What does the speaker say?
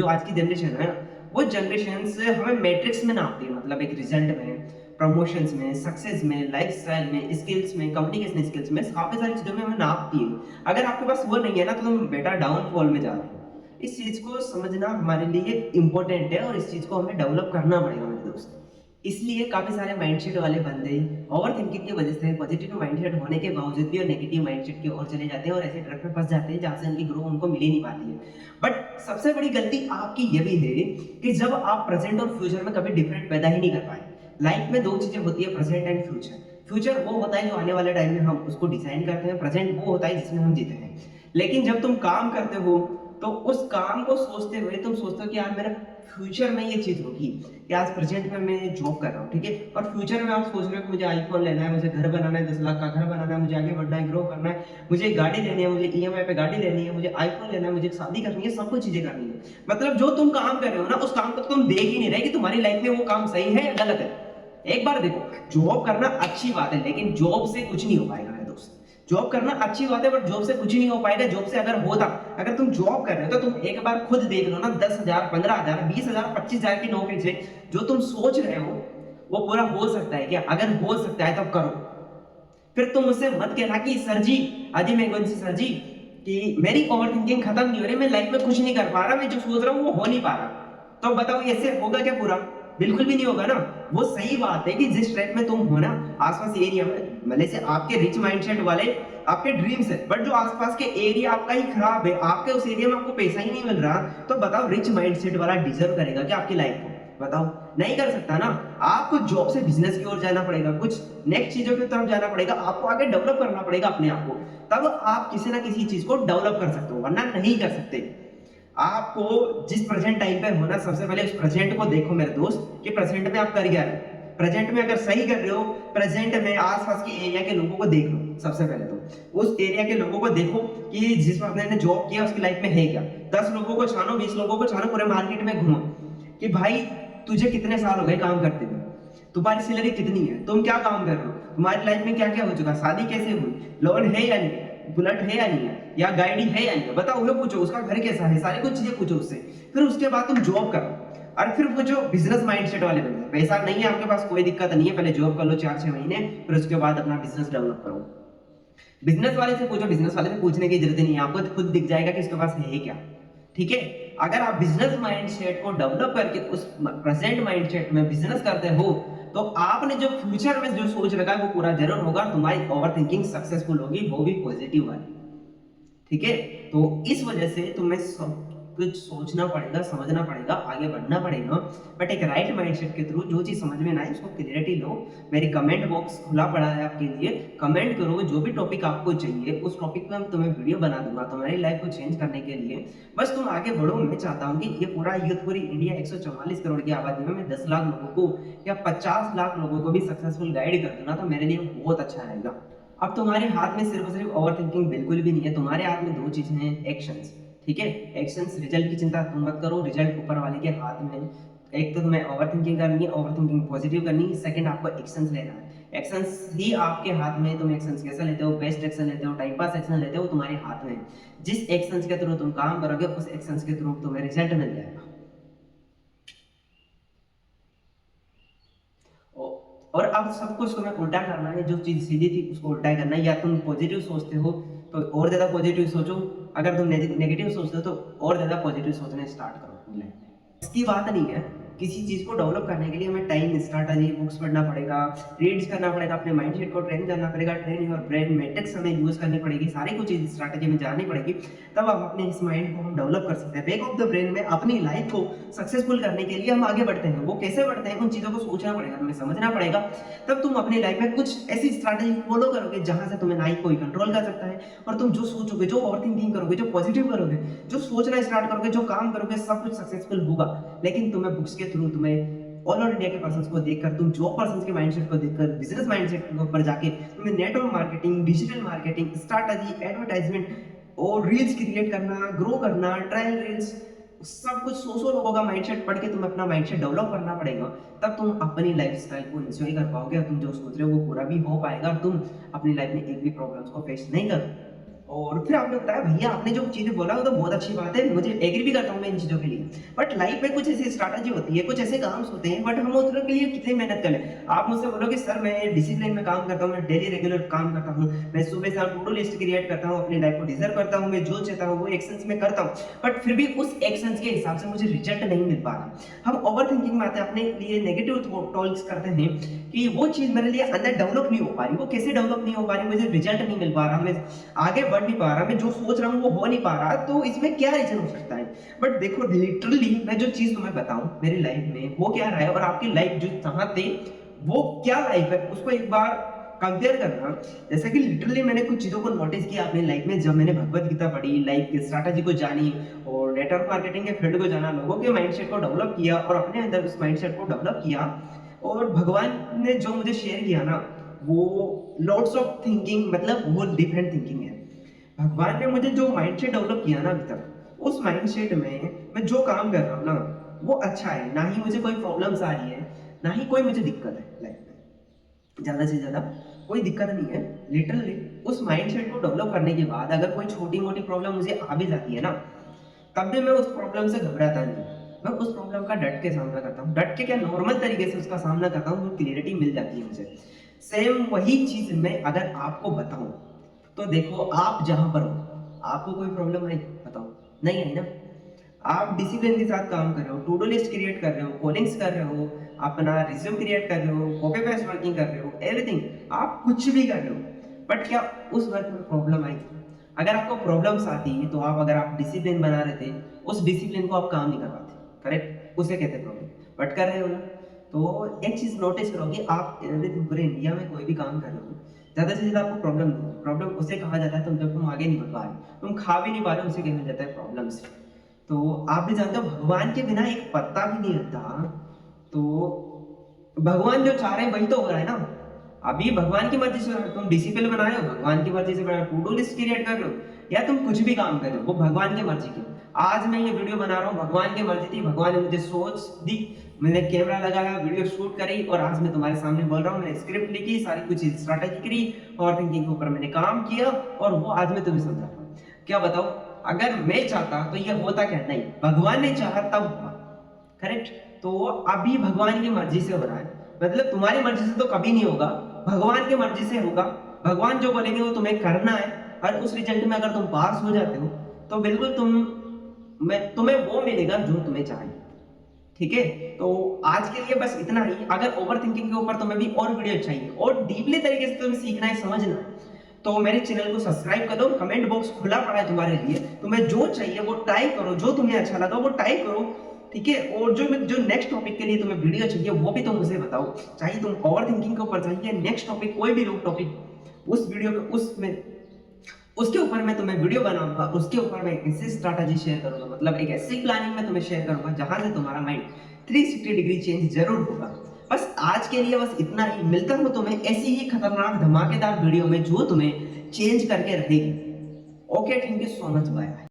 जो आज की जनरेशन है वो जनरेशन से हमें मैट्रिक्स में नापती है, मतलब एक रिजल्ट में, प्रमोशंस में, सक्सेस में, लाइफस्टाइल में, स्किल्स में, कम्युनिकेशन स्किल्स में, काफी सारी चीजों में हमें नापती है। अगर आपके पास वो नहीं है ना तो तुम बेटा डाउनफॉल में जा रहे हो। इस चीज को समझना हमारे लिए इंपॉर्टेंट है और इस चीज को हमें डेवलप करना पड़ेगा मेरे दोस्त। इसलिए काफी सारे माइंडसेट वाले बंदे ओवर थिंकिंग की वजह से पॉजिटिव माइंडसेट होने के बावजूद भी और नेगेटिव माइंडसेट की ओर चले जाते हैं और ऐसे ट्रैप में फंस जाते हैं जहां से उनकी ग्रो उनको मिल ही नहीं पाती है। बट सबसे बड़ी गलती आपकी ये भी है कि जब आप प्रेजेंट और फ्यूचर में कभी डिफरेंट पैदा ही नहीं कर पाए। लाइफ में दो चीजें होती है, प्रेजेंट एंड फ्यूचर। फ्यूचर वो होता है जो आने वाले टाइम में हम उसको डिजाइन करते हैं, प्रेजेंट वो होता है जिसमें हम जीते हैं। लेकिन जब तुम काम करते हो तो उस काम को सोचते हुए तुम सोचते हो कि यार मेरा फ्यूचर में ये चीज होगी कि आज प्रेजेंट में मैं जॉब कर रहा हूँ, ठीक है, और फ्यूचर में आप सोच रहे हो कि मुझे आईफोन लेना है, मुझे घर बनाना है, 10 लाख का घर बनाना है, मुझे आगे बढ़ना है, ग्रो करना है, मुझे गाड़ी लेनी है, मुझे ईएमआई पे गाड़ी लेनी है, मुझे आईफोन लेना है, मुझे शादी करनी है, सब कुछ चीजें करनी है। मतलब जो तुम काम कर रहे हो ना उस काम को तुम देख ही नहीं रहे कि तुम्हारी लाइफ में वो काम सही है या गलत है। एक बार देखो, जॉब करना अच्छी बात है लेकिन जॉब से कुछ नहीं हो पाएगा मेरे दोस्त। जॉब करना अच्छी बात है बट जॉब से कुछ नहीं हो पाएगा। जॉब से अगर होता, अगर तुम जॉब कर रहे हो तो तुम एक बार खुद देख लो ना, 10,000, 15,000, 20,000, 25,000 की नौकरी से जो तुम सोच रहे हो वो पूरा हो सकता है क्या? अगर हो सकता है तब करो। फिर तुम मुझसे मत कहना कि सर जी, अजी मैं सर जी कि मेरी ओवर थिंकिंग खत्म नहीं हो रही, मैं लाइफ में कुछ नहीं कर पा रहा, मैं जो सोच रहा हूँ वो हो नहीं पा रहा। तो बताओ ऐसे होगा क्या पूरा? बिल्कुल भी नहीं होगा ना। वो सही बात है कि जिस ट्रैक में तुम हो ना, आसपास एरिया में, भले से आपके रिच माइंडसेट वाले आपके ड्रीम्स है, बट जो आसपास के एरिया आपका ही खराब है, आपके उस एरिया में आपको पैसा ही नहीं मिल रहा, तो बताओ रिच माइंडसेट वाला डिजर्व करेगा क्या आपकी लाइफ को? बताओ, नहीं कर सकता ना। आपको जॉब से बिजनेस की ओर जाना पड़ेगा, कुछ नेक्स्ट चीजों की तरफ जाना पड़ेगा, आपको आगे डेवलप करना पड़ेगा अपने आप को, तब आप किसी ना किसी चीज को डेवलप कर सकते हो, वरना नहीं कर सकते। आपको जिस प्रेजेंट टाइम पे होना, सबसे पहले उस प्रेजेंट को देखो मेरे दोस्त कि प्रेजेंट में आप कर क्या रहे हो। प्रेजेंट में अगर सही कर रहे हो, प्रेजेंट में आसपास के एरिया के लोगों को देख लो। सबसे पहले तो उस एरिया के लोगों को देखो कि जिस बंदे ने जॉब किया उसकी लाइफ में है क्या। 10 लोगों को छानो, 20 लोगों को छानो, पूरे मार्केट में घूमो कि भाई तुझे कितने साल हो गए काम करते हुए, तुम्हारी सैलरी कितनी है, तुम क्या काम कर रहे हो, तुम्हारी लाइफ में क्या क्या हो चुका, शादी कैसे हुई, लोन है या नहीं, बुलेट है या नहीं है, या गाड़ी है या नहीं है, बताओ। वो पूछो उसका घर कैसा है, सारी कुछ चीजें पूछो उससे। फिर उसके बाद तुम जॉब करो। और फिर वो जो बिजनेस माइंडसेट वाले बंदे, पैसा नहीं है आपके पास, कोई दिक्कत नहीं है, पहले जॉब कर लो 4-6 महीने, फिर उसके बाद अपना बिजनेस डेवलप करो। बिजनेस वाले से पूछो, बिजनेस वाले से पूछने की जरूरत नहीं है, आपको खुद दिख जाएगा कि उसके पास है क्या। ठीक है, अगर आप बिजनेस माइंडसेट को डेवलप करके उस प्रेजेंट माइंडसेट में बिजनेस करते हो तो आपने जो फ्यूचर में जो सोच रखा है वो पूरा जरूर होगा। तुम्हारी ओवर थिंकिंग सक्सेसफुल होगी, वो भी पॉजिटिव वाली। ठीक है, तो इस वजह से तुम्हें सब कुछ सोचना पड़ेगा, समझना पड़ेगा, आगे बढ़ना पड़ेगा, बट एक राइट माइंडसेट के थ्रू। जो चीज समझ में ना आए उसको क्लियरिटी लो। मेरी कमेंट बॉक्स खुला पड़ा है आपके लिए, कमेंट करो जो भी टॉपिक आपको चाहिए, उस टॉपिक पे हम तुम्हें वीडियो बना दूंगा तुम्हारी लाइफ को चेंज करने के लिए। बस तुम आगे बढ़ो। मैं चाहता हूँ कि ये पूरा यूथ, पूरी इंडिया 144 करोड़ की आबादी में मैं 10 लाख लोगों को या 50 लाख लोगों को भी सक्सेसफुल गाइड कर दूं ना, तो मेरे लिए बहुत अच्छा रहेगा। अब तुम्हारे हाथ में सिर्फ और सिर्फ ओवर थिंकिंग बिल्कुल भी नहीं है, तुम्हारे हाथ में दो चीजें हैं, एक्शंस। ठीक है, एक्शंस, रिजल्ट की चिंता तुम मत करो, रिजल्ट ऊपर वाले के हाथ में है। एक तो तुम्हें ओवर थिंकिंग करनी है, ओवर थिंकिंग पॉजिटिव करनी है, सेकंड आपको एक्शंस लेना है। एक्शंस ही आपके हाथ में है, तुम एक्शंस कैसे लेते हो, बेस्ट एक्शन लेते हो, टाइम पास एक्शन लेते हो, तुम्हारे हाथ में है। जिस एक्शंस के थ्रू तुम काम करोगे उस एक्शंस के थ्रू तुम्हें रिजल्ट मिल जाएगा। और अब सब कुछ तुम्हें उल्टा करना है, जो चीज सीधी थी उसको उल्टा करना है। या तुम पॉजिटिव सोचते हो तो और ज्यादा पॉजिटिव सोचो, अगर तुम नेगेटिव सोचते हो तो और ज्यादा पॉजिटिव सोचना स्टार्ट करो अपनी लाइफ में। इसकी बात नहीं है, किसी चीज को डेवलप करने के लिए हमें टाइम, स्ट्रैटेजी, बुक्स पढ़ना पड़ेगा, रीड्स करना पड़ेगा, अपने माइंडसेट को ट्रेन करना पड़ेगा, ट्रेन योर ब्रेन, मैट्रिक्स हमें यूज करनी पड़ेगी, सारी कुछ चीज स्ट्रैटेजी में जाननी पड़ेगी, तब हम अपने इस माइंड को हम डेवलप कर सकते हैं। बैक ऑफ द ब्रेन में अपनी लाइफ को सक्सेसफुल करने के लिए हम आगे बढ़ते हैं। वो कैसे बढ़ते हैं, उन चीजों को सोचना पड़ेगा, हमें समझना पड़ेगा, तब तुम अपनी लाइफ में कुछ ऐसी स्ट्रैटेजी फॉलो करोगे जहां से तुम्हें लाइफ को कंट्रोल कर सकता है। और तुम जो सोचोगे, जो ओवर थिंकिंग करोगे, जो पॉजिटिव करोगे, जो सोचना स्टार्ट करोगे, जो काम करोगे, सब कुछ सक्सेसफुल होगा। लेकिन तुम्हें बुक्स के थ्रू, तुम्हें ऑल ओवर इंडिया के पर्सन्स को देखकर, तुम जॉब पर्सन्स के माइंडसेट को देखकर, बिजनेस माइंडसेट के ऊपर जाके तुम्हें network marketing, digital marketing, strategy, advertisement और रील्स क्रिएट करना, ग्रो करना, ट्रायल रील्स, सब कुछ 100 लोगों का माइंडसेट पढ़ के तुम्हें अपना माइंडसेट डेवलप करना पड़ेगा। तब तुम अपनी लाइफस्टाइल को एंजॉय कर पाओगे और तुम जो सोच रहे हो वो पूरा भी हो पाएगा और तुम अपनी लाइफ में एक भी प्रॉब्लम्स को फेस नहीं करोगे। और फिर आपने बताया भैया आपने जो चीज़ें बोला वो तो बहुत अच्छी बात है, मुझे एग्री भी करता हूँ मैं इन चीज़ों के लिए। बट लाइफ में कुछ ऐसी स्ट्रैटेजी होती है, कुछ ऐसे काम्स होते हैं बट हम उनके लिए कितनी मेहनत करें। आप मुझसे बोलोगे सर मैं डिसिप्लिन में काम करता हूँ, मैं डेली रेगुलर काम करता हूँ, मैं सुबह शाम टू डू लिस्ट क्रिएट करता हूँ, अपनी लाइफ को डिज़र्व करता हूँ, मैं जो चाहता हूँ वो एक्शंस में करता हूँ। बट फिर भी उस एक्शंस के हिसाब से मुझे रिजल्ट नहीं मिल पा रहा। हम ओवरथिंकिंग में आते हैं, अपने लिए नेगेटिव टॉक्स करते हैं कि वो चीज़ मेरे लिए अंदर डेवलप नहीं हो पा रही, वो कैसे डेवलप नहीं हो पा रही, मुझे रिजल्ट नहीं मिल पा रहा, मैं आगे बढ़ नहीं पा रहा, मैं जो सोच रहा हूँ वो हो नहीं पा रहा, तो इसमें क्या रीजन हो सकता है? बट देखो लिटरली मैं जो चीज़ तुम्हें बताऊँ मेरी लाइफ में हो क्या रहा है और आपकी लाइफ जो चाहते वो क्या लाइफ है उसको एक बार कंपेयर करना। जैसे कि लिटरली मैंने कुछ चीज़ों को नोटिस किया अपनी लाइफ में जब मैंने भगवत गीता पढ़ी, लाइफ की स्ट्रैटेजी को जानी और नेटवर्क मार्केटिंग के फील्ड को जाना, लोगों के माइंडसेट को डेवलप किया और अपने अंदर उस माइंडसेट को डेवलप किया। और भगवान ने जो मुझे शेयर किया ना वो लॉट्स ऑफ थिंकिंग, मतलब वो डिफरेंट थिंकिंग है। भगवान ने मुझे जो माइंडसेट डेवलप किया ना अभी तक, उस माइंडसेट में मैं जो काम कर रहा हूँ ना वो अच्छा है, ना ही मुझे कोई प्रॉब्लम्स आ रही है, ना ही कोई मुझे दिक्कत है लाइफ में। ज़्यादा से ज़्यादा कोई दिक्कत नहीं है। लिटरली उस माइंडसेट को डेवलप करने के बाद अगर कोई छोटी-मोटी प्रॉब्लम मुझे आ भी जाती है ना, तब भी मैं उस प्रॉब्लम से घबराता नहीं। मैं उस प्रॉब्लम का डट के सामना करता हूँ। डट के क्या नॉर्मल तरीके से उसका सामना करता हूँ, वो क्लैरिटी मिल जाती है मुझे। सेम वही चीज़ मैं अगर आपको बताऊँ, तो देखो आप जहाँ पर हो, आपको कोई प्रॉब्लम आई? बताओ, नहीं आई ना? आप डिसिप्लिन के साथ काम कर रहे हो, टू डू लिस्ट क्रिएट कर रहे हो, कॉलिंग्स कर रहे हो, अपना रिज्यूम क्रिएट कर रहे हो, कॉपी पेस्ट वर्किंग कर रहे हो, एवरीथिंग आप कुछ भी कर रहे हो। बट क्या उस वर्क में प्रॉब्लम आई? अगर आपको प्रॉब्लम्स आती है तो आप अगर आप डिसिप्लिन बना रहे थे, उस डिसिप्लिन को आप काम नहीं कर पाते, करेक्ट? उसे कहते हैं प्रॉब्लम। बट कर रहे हो ना? तो एक चीज़ नोटिस करोगे आप एवरीथिंग पूरे इंडिया में कोई भी काम कर रहे हो, ज़्यादा से ज़्यादा आपको प्रॉब्लम नहीं है। प्रॉब्लम उसे कहा जाता है जब तुम आगे नहीं बढ़ पा रहे, तुम खा भी नहीं पा रहे हो, उसे कहा जाता है प्रॉब्लम्स। तो आप भी जानते हो भगवान के बिना एक पत्ता भी नहीं हिलता। तो भगवान जो चाह रहे हैं वही तो हो रहा है ना। अभी भगवान की मर्जी से तुम डिसिप्लिन बना रहे हो, भगवान की मर्जी से बना रहे हो, टू डू लिस्ट क्रिएट कर रहे हो, या तुम कुछ भी काम कर रहे हो वो भगवान की मर्जी की। आज मैं ये वीडियो बना रहा हूँ भगवान की मर्जी थी, भगवान ने मुझे सोच दी, मैंने कैमरा लगाया, वीडियो शूट करी और आज मैं तुम्हारे सामने बोल रहा हूँ। मैंने स्क्रिप्ट लिखी, सारी कुछ स्ट्रैटेजी करी और थिंकिंग के ऊपर मैंने काम किया और वो आज मैं तुम्हें समझा रहा हूँ। क्या बताओ, अगर मैं चाहता तो ये होता क्या? नहीं, भगवान ने चाहा तब हुआ, करेक्ट? तो अभी भगवान की मर्जी से हो रहा है, मतलब तुम्हारी मर्जी से तो कभी नहीं होगा, भगवान की मर्जी से होगा। भगवान जो बोलेंगे वो तुम्हें करना है और उस रिजल्ट में अगर तुम पास हो जाते हो तो बिल्कुल तुम्हें वो मिलेगा जो तुम्हें चाहिए। ठीक है? तो आज के लिए बस इतना ही। अगर ओवरथिंकिंग के ऊपर तुम्हें भी और वीडियो चाहिए और डीपली तरीके से तुम्हें सीखना है, समझना है, तो मेरे चैनल को सब्सक्राइब कर दो। कमेंट बॉक्स खुला पड़ा है तुम्हारे लिए, तुम्हें जो चाहिए वो टाइप करो, जो तुम्हें अच्छा लगा वो टाइप करो, ठीक है? और जो नेक्स्ट टॉपिक के लिए तुम्हें वीडियो चाहिए वो भी तुम मुझे बताओ, चाहे तुम ओवरथिंकिंग के ऊपर चाहिए, नेक्स्ट टॉपिक कोई भी टॉपिक, उस वीडियो में उसके ऊपर मैं तुम्हें वीडियो बनाऊंगा, उसके ऊपर मैं ऐसी स्ट्रैटेजी शेयर करूंगा, मतलब एक ऐसी प्लानिंग में तुम्हें शेयर करूंगा जहां से तुम्हारा माइंड 360 डिग्री चेंज जरूर होगा। बस आज के लिए बस इतना ही। मिलता हूं तुम्हें ऐसी ही खतरनाक धमाकेदार वीडियो में जो तुम्हें चेंज करके रहेगी। Okay, thank you so much, bye.